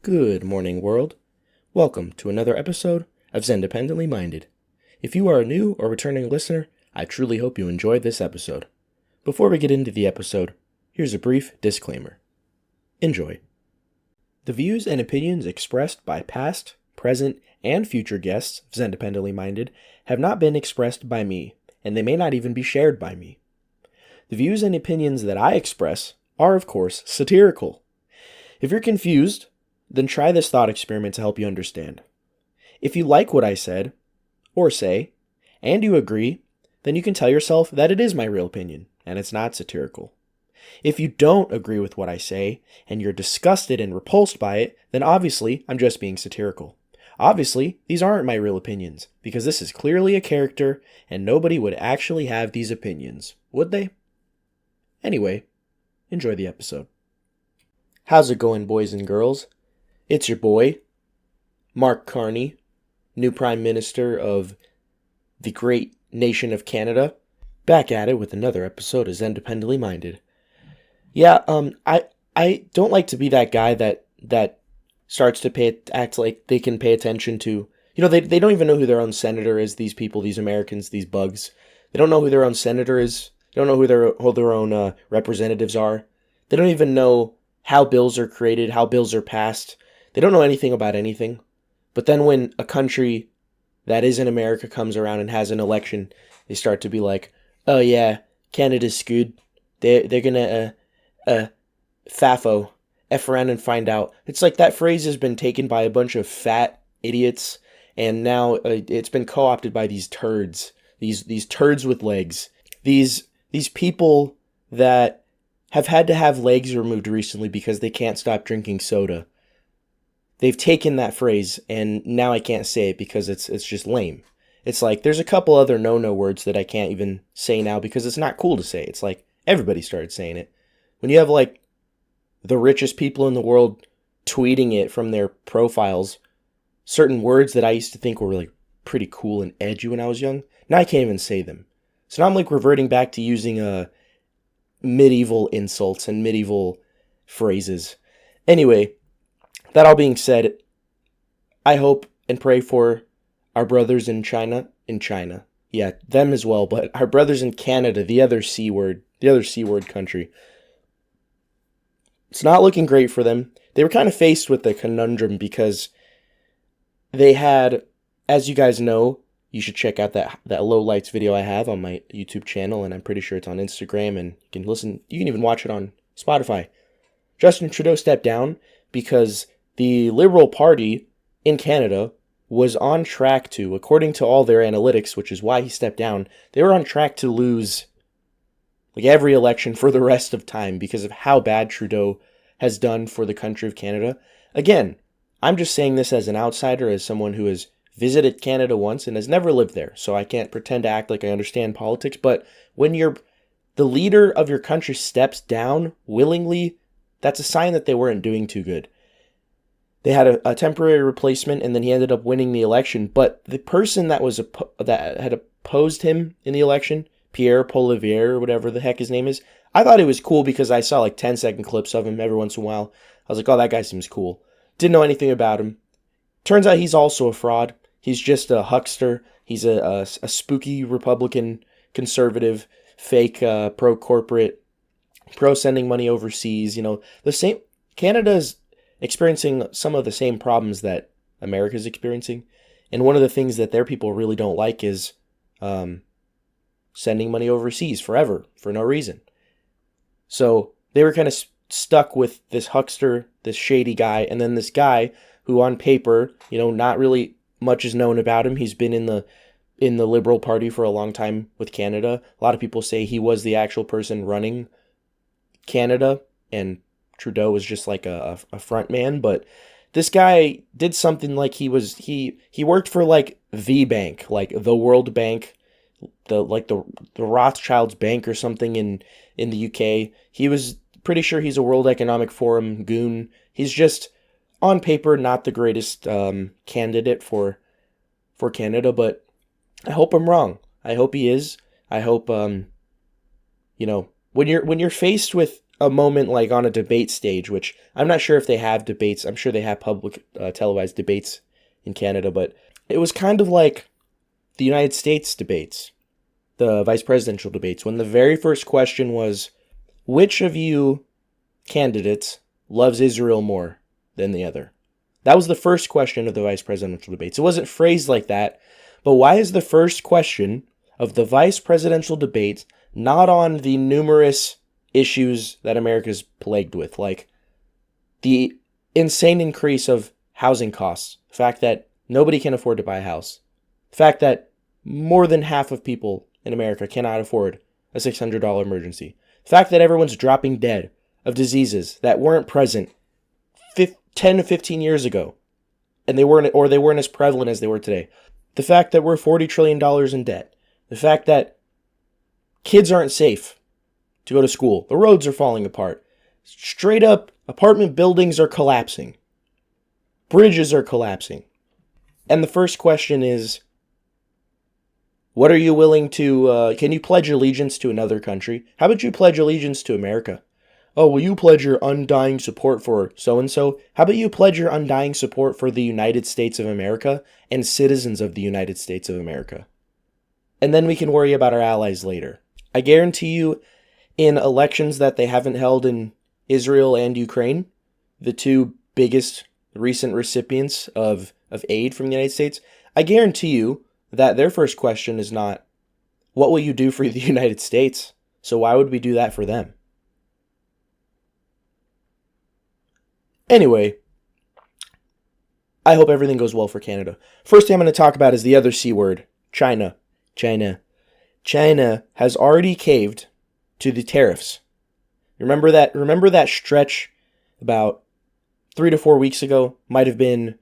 Good morning, world. Welcome to another episode of Xendependently Minded. If you are a new or returning listener, I truly hope you enjoyed this episode. Before we get into the episode, here's a brief disclaimer. Enjoy. The views and opinions expressed by past, present, and future guests of Xendependently Minded have not been expressed by me, and they may not even be shared by me. The views and opinions that I express are, of course, satirical. If you're confused, then try this thought experiment to help you understand. If you like what I said, or say, and you agree, then you can tell yourself that it is my real opinion, and it's not satirical. If you don't agree with what I say, and you're disgusted and repulsed by it, then obviously I'm just being satirical. Obviously, these aren't my real opinions, because this is clearly a character, and nobody would actually have these opinions, would they? Anyway, enjoy the episode. How's it going, boys and girls? It's your boy, Mark Carney, new Prime Minister of the great nation of Canada, back at it with another episode of Xendependently Minded. Yeah, I don't like to be that guy that starts to act like they can pay attention to, they don't even know who their own senator is, these people, these Americans, these bugs. They don't know who their own senator is. They don't know who their own representatives are. They don't even know how bills are created, how bills are passed. They don't know anything about anything. But then when a country that isn't America comes around and has an election, they start to be like, oh yeah, Canada's good. They're gonna FAFO, F around and find out. It's like that phrase has been taken by a bunch of fat idiots, and now it's been co-opted by these turds. These turds with legs. These people that have had to have legs removed recently because they can't stop drinking soda. They've taken that phrase, and now I can't say it because it's just lame. It's like, there's a couple other no-no words that I can't even say now because it's not cool to say. It's like, everybody started saying it. When you have, like, the richest people in the world tweeting it from their profiles, certain words that I used to think were, like, pretty cool and edgy when I was young, now I can't even say them. So now I'm, like, reverting back to using medieval insults and medieval phrases. Anyway, that all being said, I hope and pray for our brothers in China. Yeah, them as well, but our brothers in Canada, the other C word country. It's not looking great for them. They were kind of faced with a conundrum because they had, as you guys know, you should check out that low lights video I have on my YouTube channel, and I'm pretty sure it's on Instagram, and you can even watch it on Spotify. Justin Trudeau stepped down because the Liberal Party in Canada was on track to, according to all their analytics, which is why he stepped down, they were on track to lose like every election for the rest of time because of how bad Trudeau has done for the country of Canada. Again, I'm just saying this as an outsider, as someone who has visited Canada once and has never lived there, so I can't pretend to act like I understand politics, but when the leader of your country steps down willingly, that's a sign that they weren't doing too good. They had a temporary replacement, and then he ended up winning the election. But the person that had opposed him in the election, Pierre Poilievre, or whatever the heck his name is, I thought it was cool because I saw like 10-second clips of him every once in a while. I was like, oh, that guy seems cool. Didn't know anything about him. Turns out he's also a fraud. He's just a huckster. He's a spooky Republican, conservative, fake, pro-corporate, pro-sending money overseas. Canada's experiencing some of the same problems that America's experiencing. And one of the things that their people really don't like is sending money overseas forever for no reason. So they were kind of stuck with this huckster, this shady guy, and then this guy who on paper, not really much is known about him. He's been in the Liberal Party for a long time with Canada. A lot of people say he was the actual person running Canada, and Trudeau was just like a front man, but this guy did something like he worked for like the bank, like the World Bank, the Rothschilds Bank or something in the UK. He was pretty sure he's a World Economic Forum goon. He's just on paper not the greatest candidate for Canada, but I hope I'm wrong. I hope he is. I hope when you're faced with a moment like on a debate stage, which I'm not sure if they have debates. I'm sure they have public televised debates in Canada, but it was kind of like the United States debates, the vice presidential debates, when the very first question was, which of you candidates loves Israel more than the other? That was the first question of the vice presidential debates. It wasn't phrased like that, but why is the first question of the vice presidential debates not on the numerous issues that America's plagued with, like the insane increase of housing costs, the fact that nobody can afford to buy a house, the fact that more than half of people in America cannot afford a $600 emergency, the fact that everyone's dropping dead of diseases that weren't present 10 to 15 years ago, and they weren't as prevalent as they were today, the fact that we're $40 trillion in debt, the fact that kids aren't safe to go to school, the roads are falling apart, straight up apartment buildings are collapsing, bridges are collapsing. And the first question is, what are you willing to, can you pledge allegiance to another country? How about you pledge allegiance to America? Oh, will you pledge your undying support for so-and-so? How about you pledge your undying support for the United States of America and citizens of the United States of America? And then we can worry about our allies later. I guarantee you, in elections that they haven't held in Israel and Ukraine, the two biggest recent recipients of aid from the United States, I guarantee you that their first question is not, what will you do for the United States? So why would we do that for them? Anyway, I hope everything goes well for Canada. First thing I'm going to talk about is the other C word, China. China has already caved to the tariffs. Remember that stretch about 3 to 4 weeks ago, might have been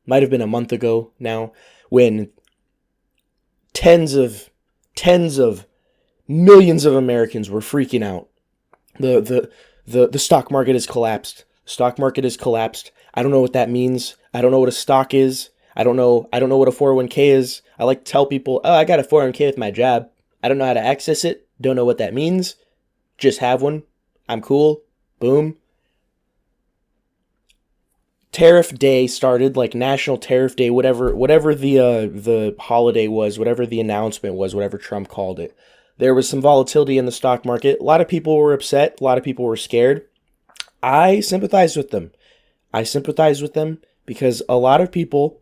a month ago now, when tens of millions of Americans were freaking out. The stock market has collapsed. Stock market has collapsed. I don't know what that means. I don't know what a stock is. I don't know what a 401k is. I like to tell people, oh, I got a 401k with my job. I don't know how to access it. Don't know what that means. Just have one. I'm cool. Boom. Tariff day started, like National Tariff Day, whatever the holiday was, whatever the announcement was, whatever Trump called it. There was some volatility in the stock market. A lot of people were upset. A lot of people were scared. I sympathize with them. Because a lot of people,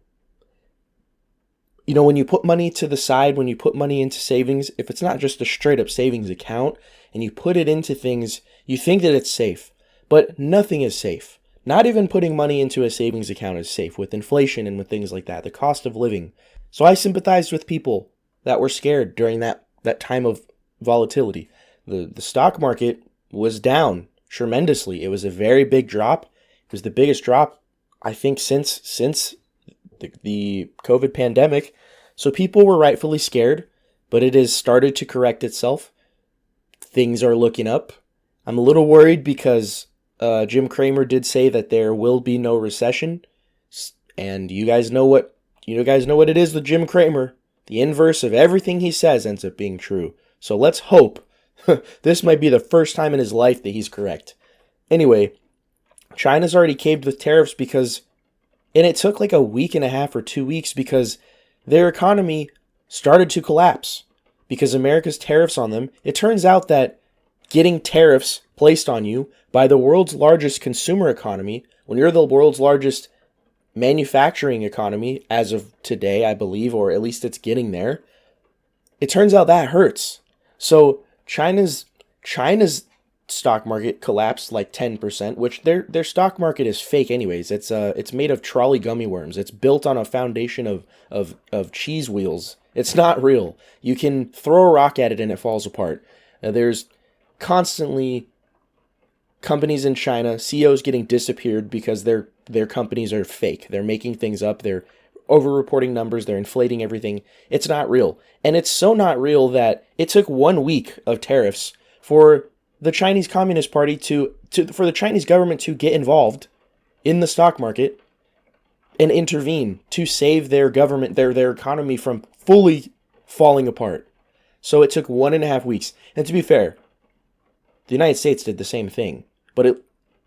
when you put money to the side, when you put money into savings, if it's not just a straight up savings account and you put it into things, you think that it's safe, but nothing is safe. Not even putting money into a savings account is safe with inflation and with things like that, the cost of living. So I sympathized with people that were scared during that time of volatility. The stock market was down tremendously. It was a very big drop. It was the biggest drop, I think, since the COVID pandemic. So people were rightfully scared, but it has started to correct itself. Things are looking up. I'm a little worried because Jim Cramer did say that there will be no recession, and you guys know what it is with Jim Cramer. The inverse of everything he says ends up being true. So let's hope this might be the first time in his life that he's correct. Anyway, China's already caved with tariffs and it took like a week and a half or 2 weeks because their economy started to collapse because America's tariffs on them. It turns out that getting tariffs placed on you by the world's largest consumer economy, when you're the world's largest manufacturing economy as of today, I believe, or at least it's getting there, it turns out that hurts. So China's stock market collapsed like 10%, which their stock market is fake anyways. It's made of trolley gummy worms. It's built on a foundation of cheese wheels. It's not real. You can throw a rock at it and it falls apart. There's constantly companies in China, CEOs getting disappeared because their companies are fake. They're making things up. They're over-reporting numbers. They're inflating everything. It's not real. And it's so not real that it took 1 week of tariffs for the Chinese Communist Party for the Chinese government to get involved in the stock market and intervene to save their government, their economy from fully falling apart. So it took 1.5 weeks. And to be fair, the United States did the same thing, but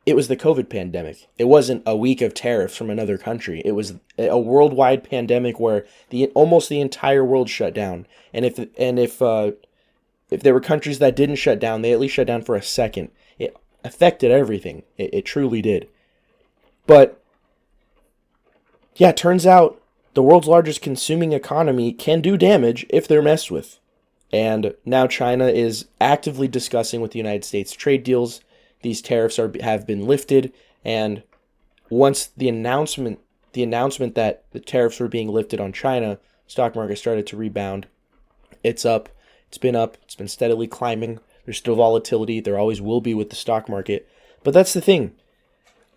it was the COVID pandemic. It wasn't a week of tariffs from another country. It was a worldwide pandemic where almost the entire world shut down. And if there were countries that didn't shut down, they at least shut down for a second. It affected everything. It truly did. But yeah, it turns out the world's largest consuming economy can do damage if they're messed with. And now China is actively discussing with the United States trade deals. These tariffs have been lifted, and once the announcement that the tariffs were being lifted on China, stock market started to rebound. It's up. It's been steadily climbing. There's still volatility. There always will be with the stock market. But that's the thing.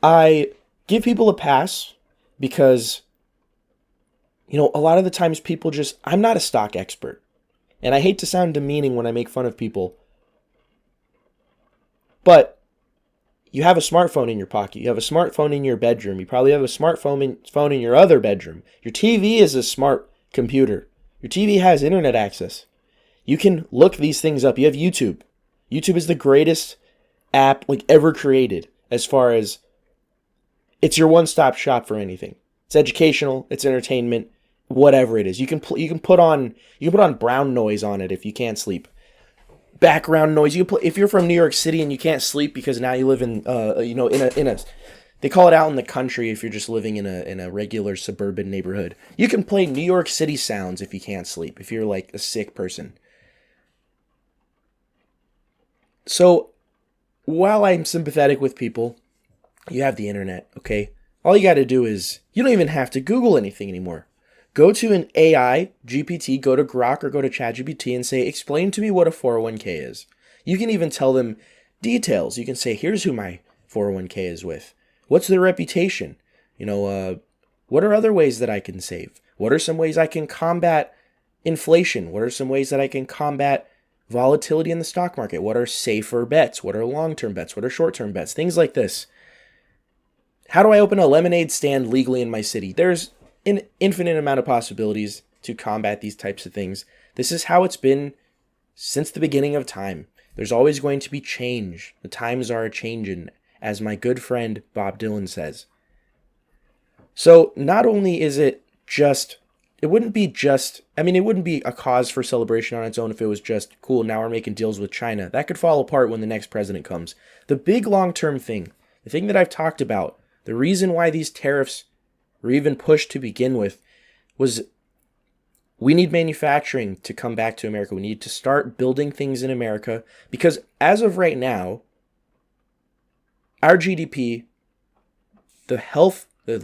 I give people a pass because, a lot of the times people I'm not a stock expert. And I hate to sound demeaning when I make fun of people. But you have a smartphone in your pocket. You have a smartphone in your bedroom. You probably have a smartphone in your other bedroom. Your TV is a smart computer. Your TV has internet access. You can look these things up. You have YouTube. YouTube is the greatest app ever created as far as it's your one-stop shop for anything. It's educational, it's entertainment, whatever it is. You can put on brown noise on it if you can't sleep. Background noise. If you're from New York City and you can't sleep because now you live in they call it out in the country if you're just living in a regular suburban neighborhood. You can play New York City sounds if you can't sleep, if you're like a sick person. So while I'm sympathetic with people, you have the internet, okay? All you got to do is, you don't even have to Google anything anymore. Go to an AI, GPT, go to Grok or go to ChatGPT and say, explain to me what a 401k is. You can even tell them details. You can say, here's who my 401k is with. What's their reputation? What are other ways that I can save? What are some ways I can combat inflation? What are some ways that I can combat volatility in the stock market? What are safer bets? What are long-term bets? What are short-term bets? Things like this. How do I open a lemonade stand legally in my city? There's an infinite amount of possibilities to combat these types of things. This is how it's been since the beginning of time. There's always going to be change. The times are a-changin', as my good friend Bob Dylan says. So not only is it wouldn't be a cause for celebration on its own if it was just, cool, now we're making deals with China. That could fall apart when the next president comes. The big long-term thing, the thing that I've talked about, the reason why these tariffs were even pushed to begin with, was we need manufacturing to come back to America. We need to start building things in America because as of right now, our GDP, the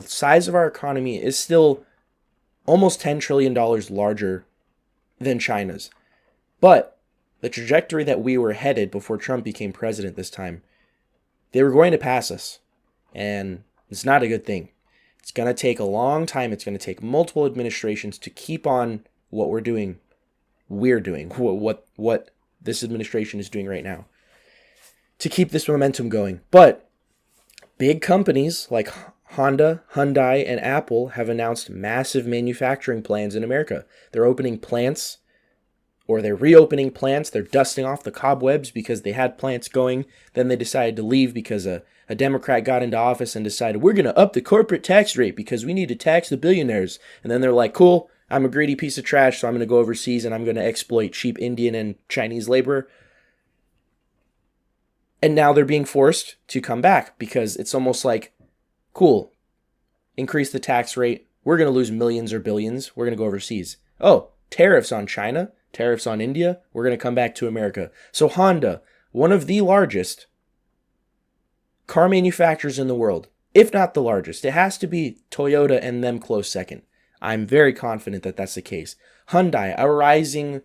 size of our economy is still almost $10 trillion larger than China's. But the trajectory that we were headed before Trump became president this time, they were going to pass us. And it's not a good thing. It's going to take a long time. It's going to take multiple administrations to keep on what we're doing, what this administration is doing right now, to keep this momentum going. But big companies like Honda, Hyundai, and Apple have announced massive manufacturing plans in America. They're opening plants, or they're reopening plants. They're dusting off the cobwebs because they had plants going. Then they decided to leave because a Democrat got into office and decided, we're going to up the corporate tax rate because we need to tax the billionaires. And then they're like, cool, I'm a greedy piece of trash, so I'm going to go overseas and I'm going to exploit cheap Indian and Chinese labor. And now they're being forced to come back because it's almost like, cool, increase the tax rate. We're going to lose millions or billions. We're going to go overseas. Oh, tariffs on China, tariffs on India. We're going to come back to America. So Honda, one of the largest car manufacturers in the world, if not the largest, it has to be Toyota and them close second. I'm very confident that that's the case. Hyundai, a rising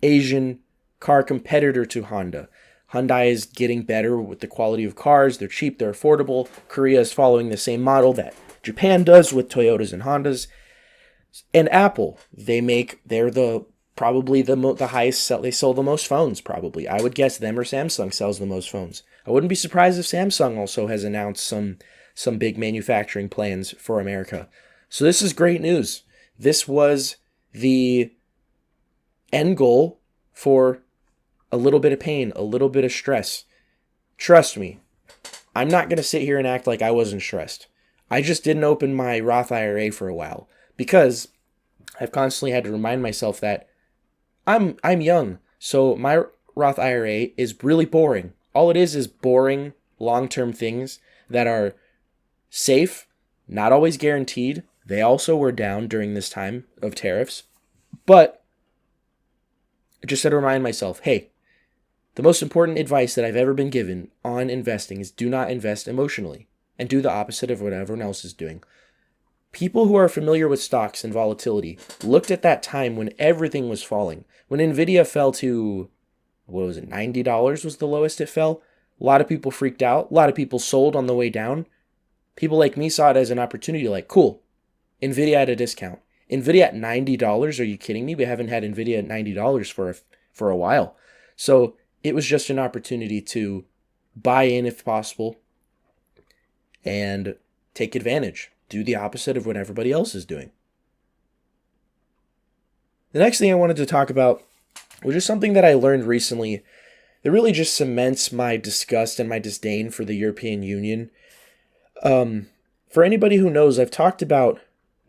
Asian car competitor to Honda. Hyundai is getting better with the quality of cars. They're cheap, they're affordable. Korea is following the same model that Japan does with Toyotas and Hondas. And Apple, they're probably the highest sell. They sell the most phones, probably. I would guess them or Samsung sells the most phones. I wouldn't be surprised if Samsung also has announced some big manufacturing plans for America. So this is great news. This was the end goal for a little bit of pain, a little bit of stress. trust me, I'm not going to sit here and act like I wasn't stressed. I just didn't open my Roth IRA for a while because I've constantly had to remind myself that I'm young. So my Roth IRA is really boring. All it is boring long-term things that are safe, not always guaranteed. They also were down during this time of tariffs. But I just had to remind myself, hey, the most important advice that I've ever been given on investing is do not invest emotionally and do the opposite of what everyone else is doing. People who are familiar with stocks and volatility looked at that time when everything was falling. When Nvidia fell to, what was it, $90 was the lowest it fell. A lot of people freaked out. A lot of people sold on the way down. People like me saw it as an opportunity, like, cool, Nvidia at a discount. Nvidia at $90? Are you kidding me? We haven't had Nvidia at $90 for a while. So it was just an opportunity to buy in if possible and take advantage. Do the opposite of what everybody else is doing. The next thing I wanted to talk about was just something that I learned recently that really just cements my disgust and my disdain for the European Union. For anybody who knows, I've talked about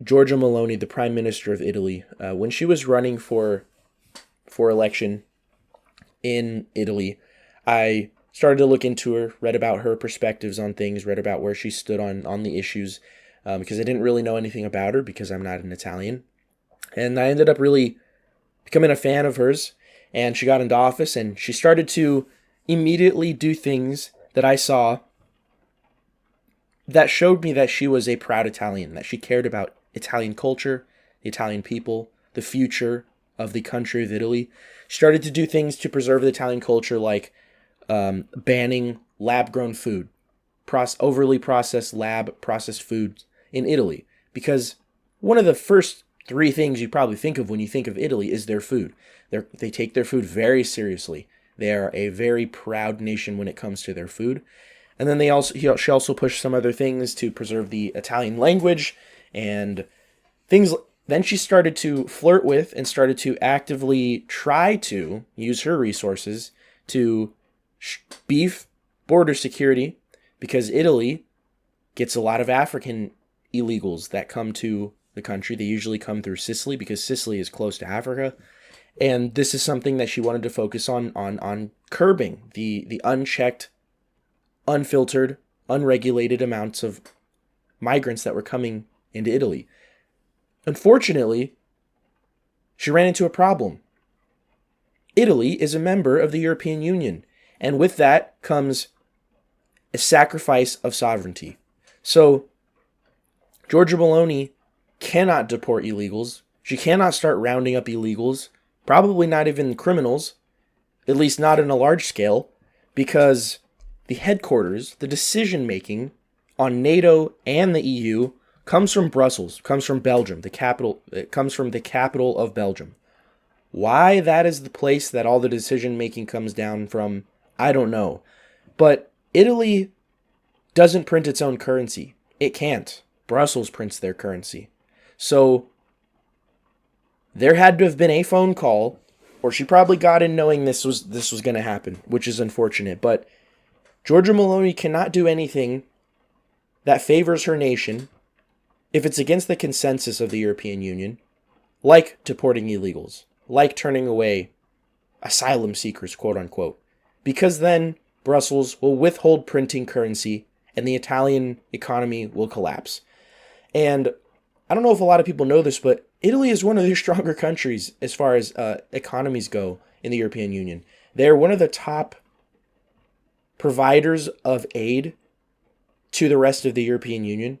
Giorgia Meloni, the Prime Minister of Italy, when she was running for election in Italy. I started to look into her, read about her perspectives on things, read about where she stood on the issues, because I didn't really know anything about her because I'm not an Italian. And I ended up really becoming a fan of hers, and she got into office, and she started to immediately do things that I saw that showed me that she was a proud Italian, that she cared about Italian culture, the Italian people, the future of the country of Italy. She started to do things to preserve the Italian culture, like banning lab-grown food, overly processed lab-processed foods in Italy. Because one of the first three things you probably think of when you think of Italy is their food. They take their food very seriously. They are a very proud nation when it comes to their food. And then she also pushed some other things to preserve the Italian language and things. Then she started to flirt with and started to actively try to use her resources to beef border security, because Italy gets a lot of African illegals that come to the country. They usually come through Sicily because Sicily is close to Africa. And this is something that she wanted to focus on curbing the unchecked, unfiltered, unregulated amounts of migrants that were coming into Italy. Unfortunately, she ran into a problem. Italy is a member of the European Union, and with that comes a sacrifice of sovereignty. So, Giorgia Meloni cannot deport illegals. She cannot start rounding up illegals, probably not even criminals, at least not on a large scale, because the headquarters, the decision-making on NATO and the EU comes from Brussels, comes from Belgium, the capital. It comes from the capital of Belgium. Why that is the place that all the decision-making comes down from, I don't know. But Italy doesn't print its own currency. It can't. Brussels prints their currency. So there had to have been a phone call, or she probably got in knowing this was going to happen, which is unfortunate. But Giorgia Meloni cannot do anything that favors her nation if it's against the consensus of the European Union, like deporting illegals, like turning away asylum seekers, quote unquote, because then Brussels will withhold printing currency and the Italian economy will collapse. And I don't know if a lot of people know this, but Italy is one of the stronger countries as far as economies go in the European Union. They're one of the top providers of aid to the rest of the European Union.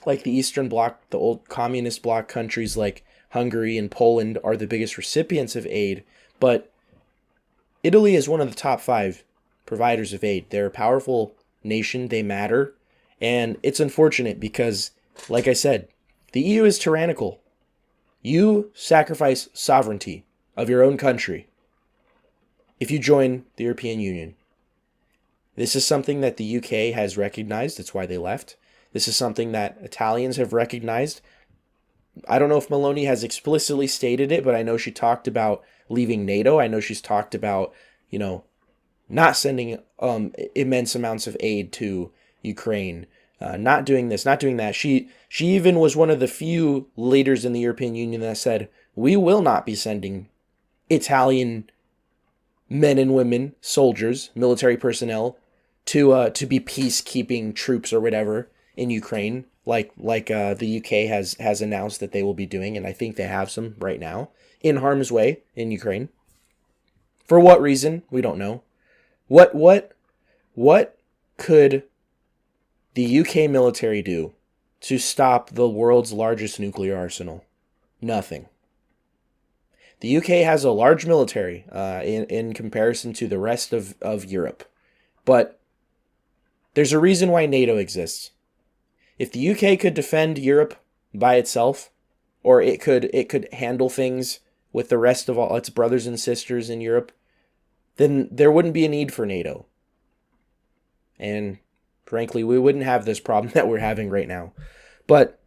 Like the Eastern Bloc, the old communist bloc countries like Hungary and Poland are the biggest recipients of aid, but Italy is one of the top 5 providers of aid. They're a powerful nation, they matter, and it's unfortunate because, like I said, the EU is tyrannical. You sacrifice sovereignty of your own country if you join the European Union. This is something that the UK has recognized. That's why they left. This is something that Italians have recognized. I don't know if Meloni has explicitly stated it, but I know she talked about leaving NATO. I know she's talked about, not sending immense amounts of aid to Ukraine, not doing this, not doing that. She even was one of the few leaders in the European Union that said, we will not be sending Italian men and women, soldiers, military personnel, to be peacekeeping troops or whatever in Ukraine, like the UK has announced that they will be doing, and I think they have some right now in harm's way in Ukraine. For what reason? We don't know. What could the UK military do to stop the world's largest nuclear arsenal? Nothing. The UK has a large military in comparison to the rest of Europe, but there's a reason why NATO exists. If the UK could defend Europe by itself, or it could handle things with the rest of all its brothers and sisters in Europe, then there wouldn't be a need for NATO. And frankly, we wouldn't have this problem that we're having right now. But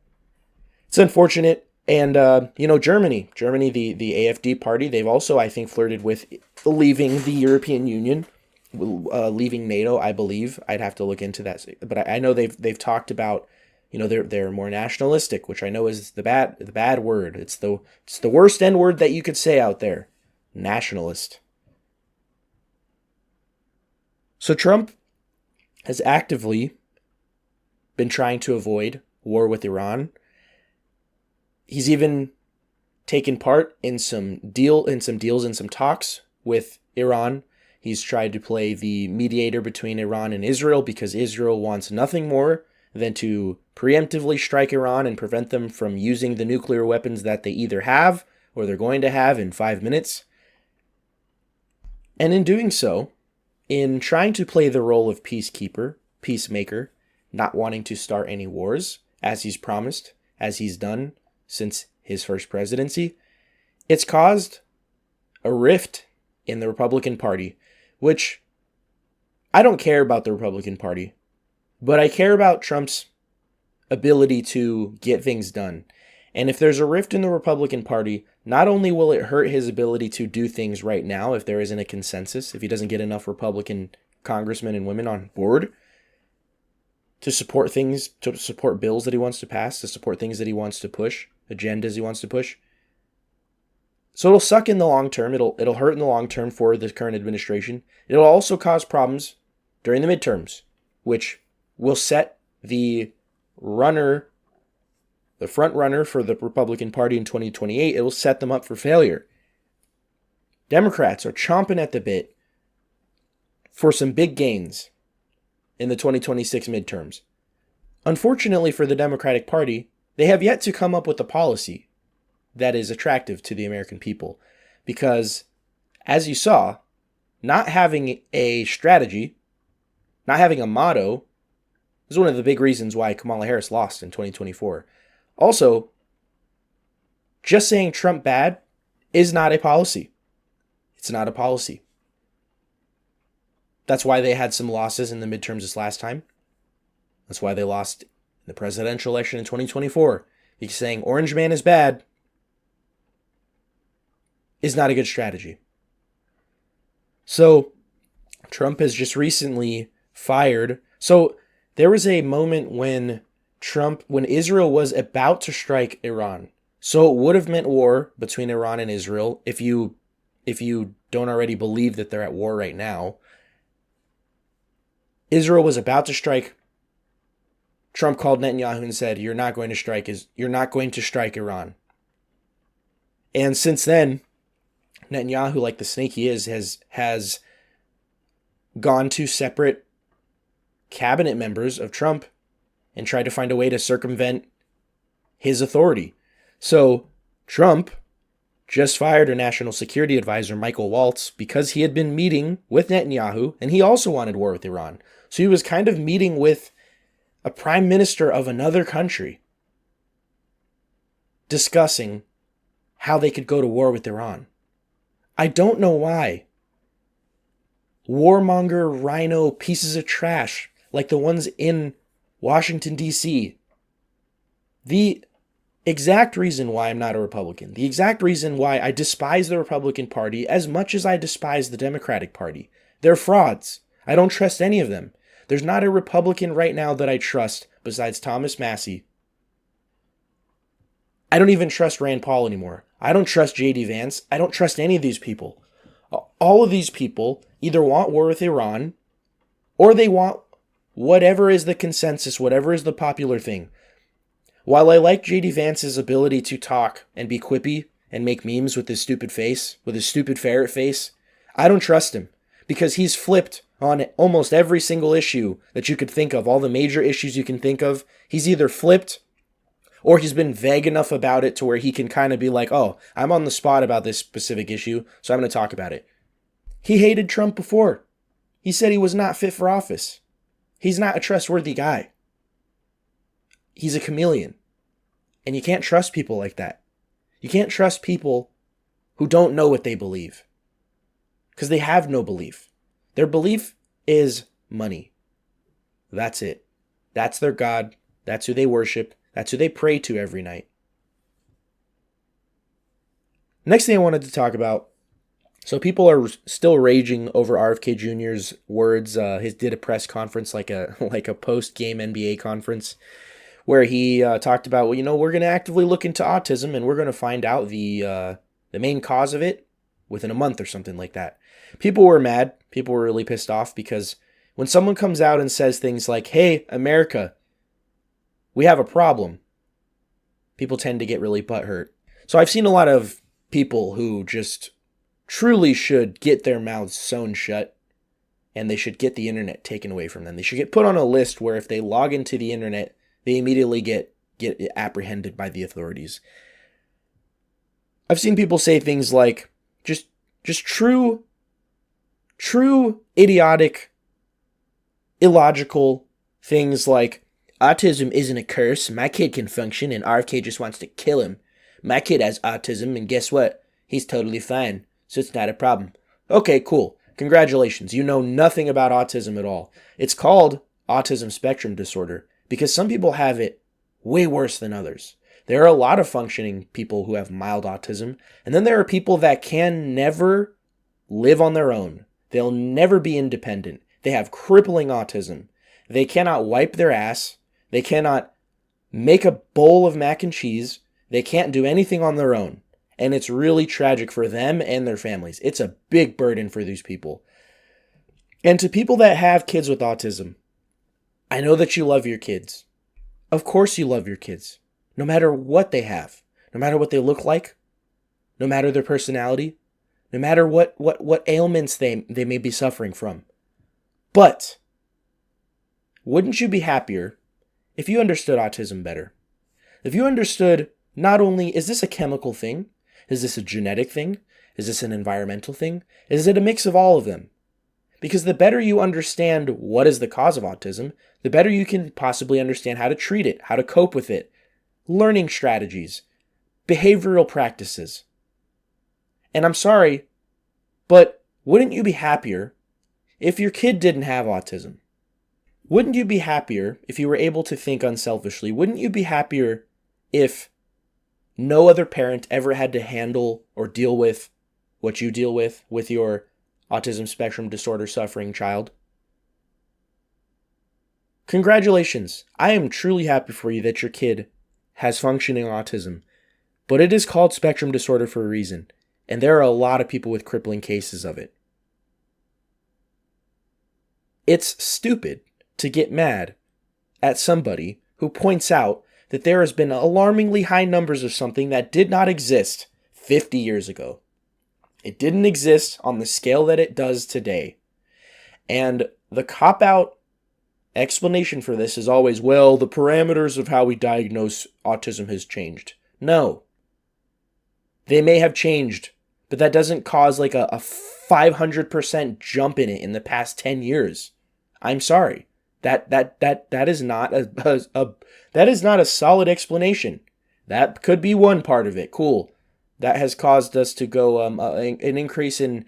it's unfortunate. And, Germany, the AfD party, they've also, I think, flirted with leaving the European Union, leaving NATO, I believe. I'd have to look into that. But I know they've talked about, they're more nationalistic, which I know is the bad word. It's the worst N word that you could say out there. Nationalist. So Trump has actively been trying to avoid war with Iran. He's even taken part in some deals and some talks with Iran. He's tried to play the mediator between Iran and Israel because Israel wants nothing more than to preemptively strike Iran and prevent them from using the nuclear weapons that they either have or they're going to have in 5 minutes. And in doing so, in trying to play the role of peacemaker, not wanting to start any wars, as he's promised, as he's done since his first presidency, it's caused a rift in the Republican Party, which I don't care about the Republican Party, but I care about Trump's ability to get things done. And if there's a rift in the Republican Party, not only will it hurt his ability to do things right now if there isn't a consensus, if he doesn't get enough Republican congressmen and women on board to support things, to support bills that he wants to pass, to support things that he wants to push, agendas he wants to push. So it'll suck in the long term. It'll hurt in the long term for the current administration. It'll also cause problems during the midterms, which will set the front runner for the Republican Party in 2028. It will set them up for failure. Democrats are chomping at the bit for some big gains in the 2026 midterms. Unfortunately for the Democratic Party, they have yet to come up with a policy that is attractive to the American people. Because, as you saw, not having a strategy, not having a motto, is one of the big reasons why Kamala Harris lost in 2024. Also, just saying Trump bad is not a policy. It's not a policy. That's why they had some losses in the midterms this last time. That's why they lost in the presidential election in 2024. Because saying Orange Man is bad is not a good strategy. So, Trump has just recently fired. So, there was a moment when Israel was about to strike Iran. So it would have meant war between Iran and Israel if you don't already believe that they're at war right now. Israel was about to strike. Trump called Netanyahu and said, "You're not going to strike Iran." And since then, Netanyahu, like the snake he is, has gone to separate cabinet members of Trump and tried to find a way to circumvent his authority. So Trump just fired a national security advisor, Michael Waltz, because he had been meeting with Netanyahu, and he also wanted war with Iran. So he was kind of meeting with a prime minister of another country, discussing how they could go to war with Iran. I don't know why. Warmonger, rhino, pieces of trash, like the ones in Washington, D.C. The exact reason why I'm not a Republican, the exact reason why I despise the Republican Party as much as I despise the Democratic Party, They're frauds. I don't trust any of them. There's not a Republican right now that I trust besides Thomas Massie. I don't even trust Rand Paul anymore. I don't trust J.D. Vance. I don't trust any of these people. All of these people either want war with Iran or they want whatever is the consensus, whatever is the popular thing. While I like J.D. Vance's ability to talk and be quippy and make memes with his stupid face, with his stupid ferret face, I don't trust him because he's flipped on almost every single issue that you could think of, all the major issues you can think of. He's either flipped or he's been vague enough about it to where he can kind of be like, oh, I'm on the spot about this specific issue, so I'm going to talk about it. He hated Trump before. He said he was not fit for office. He's not a trustworthy guy. He's a chameleon. And you can't trust people like that. You can't trust people who don't know what they believe. Because they have no belief. Their belief is money. That's it. That's their God. That's who they worship. That's who they pray to every night. Next thing I wanted to talk about. So people are still raging over RFK Jr.'s words. He did a press conference like a post-game NBA conference where he talked about, well, we're going to actively look into autism and we're going to find out the main cause of it within a month or something like that. People were mad. People were really pissed off because when someone comes out and says things like, hey, America, we have a problem, people tend to get really butthurt. So I've seen a lot of people who just truly should get their mouths sewn shut and they should get the internet taken away from them. They should get put on a list where if they log into the internet, they immediately get apprehended by the authorities. I've seen people say things like just true idiotic, illogical things like, autism isn't a curse, my kid can function and RFK just wants to kill him. My kid has autism and guess what? He's totally fine, so it's not a problem. Okay, cool. Congratulations. You know nothing about autism at all. It's called autism spectrum disorder because some people have it way worse than others. There are a lot of functioning people who have mild autism, and then there are people that can never live on their own. They'll never be independent. They have crippling autism. They cannot wipe their ass. They cannot make a bowl of mac and cheese. They can't do anything on their own. And it's really tragic for them and their families. It's a big burden for these people. And to people that have kids with autism, I know that you love your kids. Of course you love your kids. No matter what they have. No matter what they look like. No matter their personality. No matter what ailments they may be suffering from. But wouldn't you be happier if you understood autism better? If you understood not only is this a chemical thing? Is this a genetic thing? Is this an environmental thing? Is it a mix of all of them? Because the better you understand what is the cause of autism, the better you can possibly understand how to treat it, how to cope with it, learning strategies, behavioral practices. And I'm sorry, but wouldn't you be happier if your kid didn't have autism? Wouldn't you be happier if you were able to think unselfishly? Wouldn't you be happier if no other parent ever had to handle or deal with what you deal with your autism spectrum disorder suffering child? Congratulations. I am truly happy for you that your kid has functioning autism, but it is called spectrum disorder for a reason, and there are a lot of people with crippling cases of it. It's stupid to get mad at somebody who points out that there has been alarmingly high numbers of something that did not exist 50 years ago. It didn't exist on the scale that it does today. And the cop-out explanation for this is always, well, the parameters of how we diagnose autism has changed. No. They may have changed, but that doesn't cause like a 500% jump in it in the past 10 years. I'm sorry. That is not that is not a solid explanation. That could be one part of it. Cool. That has caused us to go an increase in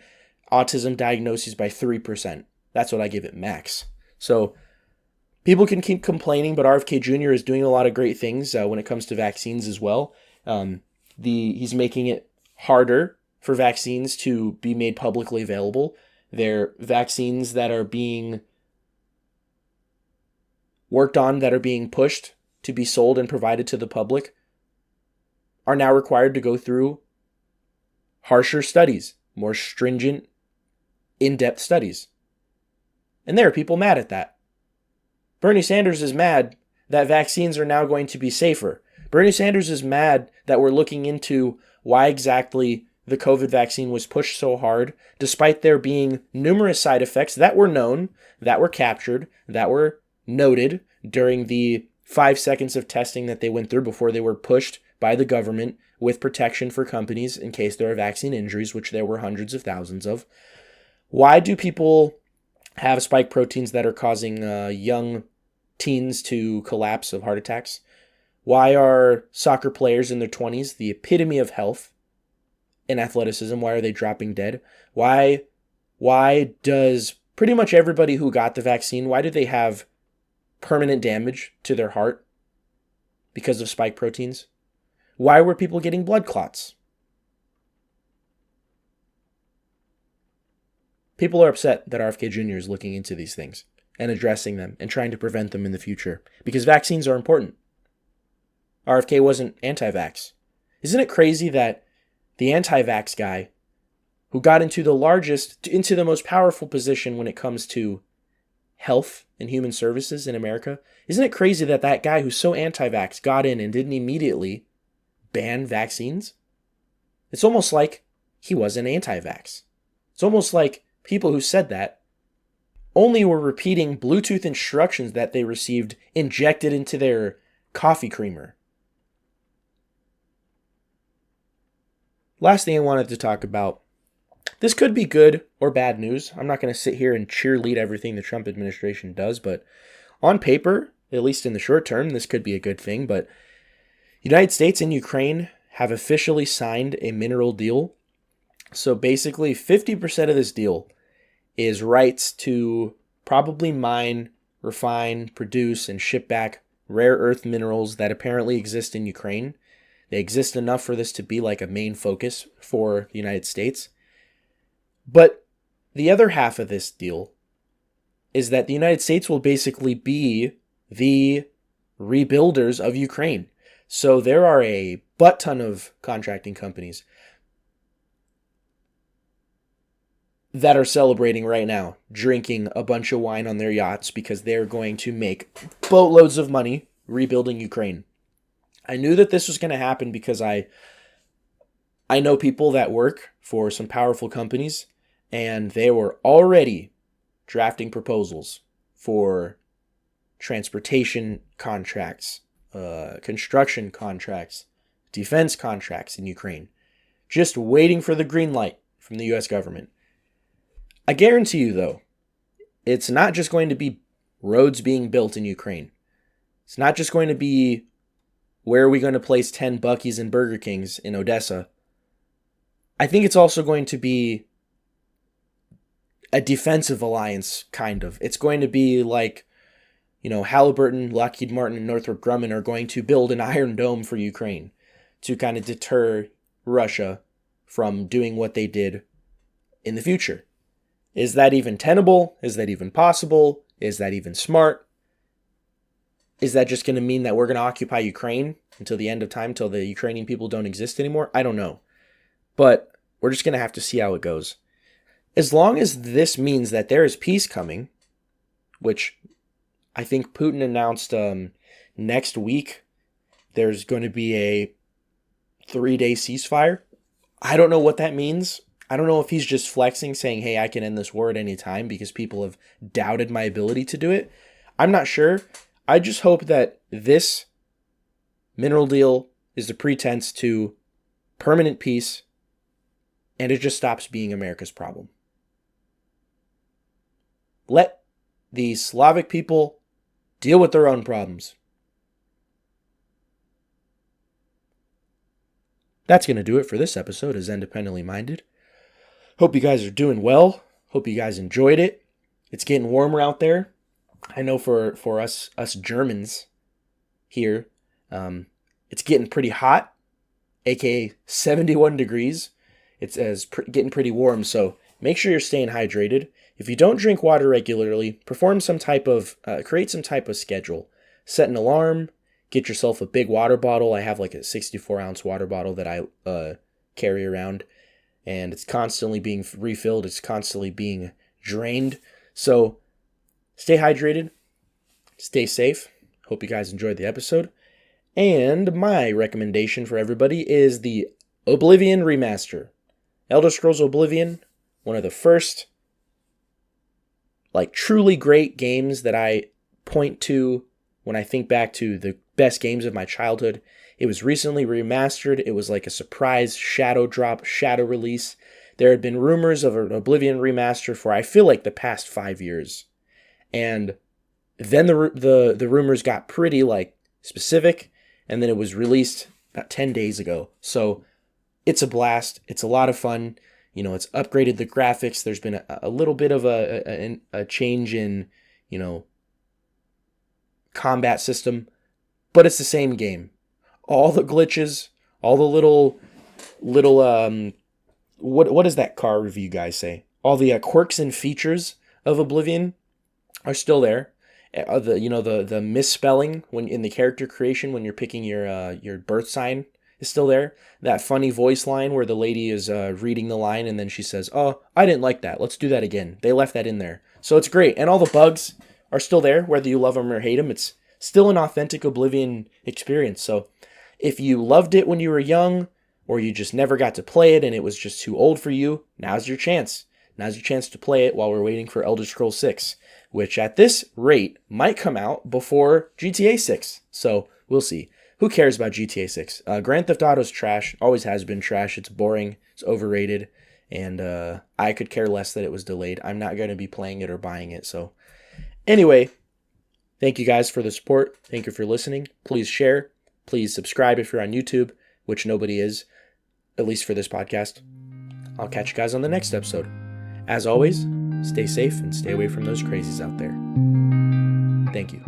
autism diagnoses by 3%. That's what I give it max. So people can keep complaining, but RFK Jr. is doing a lot of great things when it comes to vaccines as well. He's making it harder for vaccines to be made publicly available. Their vaccines that are being worked on, that are being pushed to be sold and provided to the public, are now required to go through harsher studies, more stringent, in-depth studies. And there are people mad at that. Bernie Sanders is mad that vaccines are now going to be safer. Bernie Sanders is mad that we're looking into why exactly the COVID vaccine was pushed so hard, despite there being numerous side effects that were known, that were captured, that were noted during the 5 seconds of testing that they went through before they were pushed by the government with protection for companies in case there are vaccine injuries, which there were hundreds of thousands of. Why do people have spike proteins that are causing young teens to collapse of heart attacks? Why are soccer players in their 20s, the epitome of health and athleticism, why are they dropping dead? Why does pretty much everybody who got the vaccine, why do they have permanent damage to their heart because of spike proteins? Why were people getting blood clots? People are upset that RFK Jr. is looking into these things and addressing them and trying to prevent them in the future because vaccines are important. RFK wasn't anti-vax. Isn't it crazy that the anti-vax guy who got into the most powerful position when it comes to health and human services in America, isn't it crazy that that guy who's so anti-vax got in and didn't immediately ban vaccines? It's almost like he wasn't anti-vax. It's almost like people who said that only were repeating Bluetooth instructions that they received injected into their coffee creamer. Last thing I wanted to talk about. This could be good or bad news. I'm not going to sit here and cheerlead everything the Trump administration does, but on paper, at least in the short term, this could be a good thing. But the United States and Ukraine have officially signed a mineral deal. So basically, 50% of this deal is rights to probably mine, refine, produce, and ship back rare earth minerals that apparently exist in Ukraine. They exist enough for this to be like a main focus for the United States. But the other half of this deal is that the United States will basically be the rebuilders of Ukraine. So there are a butt ton of contracting companies that are celebrating right now, drinking a bunch of wine on their yachts because they're going to make boatloads of money rebuilding Ukraine. I knew that this was going to happen because I know people that work for some powerful companies, and they were already drafting proposals for transportation contracts, construction contracts, defense contracts in Ukraine, just waiting for the green light from the U.S. government. I guarantee you, though, it's not just going to be roads being built in Ukraine. It's not just going to be where are we going to place 10 Buc-ee's and Burger Kings in Odessa. I think it's also going to be a defensive alliance, kind of. It's going to be like, Halliburton, Lockheed Martin, and Northrop Grumman are going to build an Iron Dome for Ukraine to kind of deter Russia from doing what they did in the future. Is that even tenable? Is that even possible? Is that even smart? Is that just going to mean that we're going to occupy Ukraine until the end of time, till the Ukrainian people don't exist anymore? I don't know. But we're just going to have to see how it goes. As long as this means that there is peace coming, which I think Putin announced next week, there's going to be a 3-day ceasefire. I don't know what that means. I don't know if he's just flexing, saying, hey, I can end this war at any time because people have doubted my ability to do it. I'm not sure. I just hope that this mineral deal is a pretense to permanent peace and it just stops being America's problem. Let the Slavic people deal with their own problems. That's going to do it for this episode of Xendependently Minded. Hope you guys are doing well. Hope you guys enjoyed it. It's getting warmer out there. I know for us Germans here, it's getting pretty hot, aka 71 degrees. It's getting pretty warm, so make sure you're staying hydrated. If you don't drink water regularly, create some type of schedule. Set an alarm, get yourself a big water bottle. I have like a 64-ounce water bottle that I carry around, and it's constantly being refilled. It's constantly being drained. So stay hydrated, stay safe. Hope you guys enjoyed the episode. And my recommendation for everybody is the Oblivion Remaster. Elder Scrolls Oblivion, one of the first truly great games that I point to when I think back to the best games of my childhood. It was recently remastered. It was like a surprise shadow release. There had been rumors of an Oblivion remaster for, I feel like, the past 5 years. And then the rumors got pretty specific, and then it was released about 10 days ago. So it's a blast. It's a lot of fun. It's upgraded the graphics. There's been a little bit of a change in, combat system, but it's the same game. All the glitches, all the little what does that car review guy say? All the quirks and features of Oblivion are still there. The misspelling when in the character creation when you're picking your birth sign is still there. That funny voice line where the lady is reading the line and then she says, "Oh, I didn't like that. Let's do that again." They left that in there. So it's great. And all the bugs are still there, whether you love them or hate them. It's still an authentic Oblivion experience. So if you loved it when you were young, or you just never got to play it and it was just too old for you, now's your chance. Now's your chance to play it while we're waiting for Elder Scrolls 6, which at this rate might come out before GTA 6. So we'll see. Who cares about GTA 6? Grand Theft Auto's trash. Always has been trash. It's boring. It's overrated. And I could care less that it was delayed. I'm not going to be playing it or buying it. So anyway, thank you guys for the support. Thank you for listening. Please share. Please subscribe if you're on YouTube, which nobody is, at least for this podcast. I'll catch you guys on the next episode. As always, stay safe and stay away from those crazies out there. Thank you.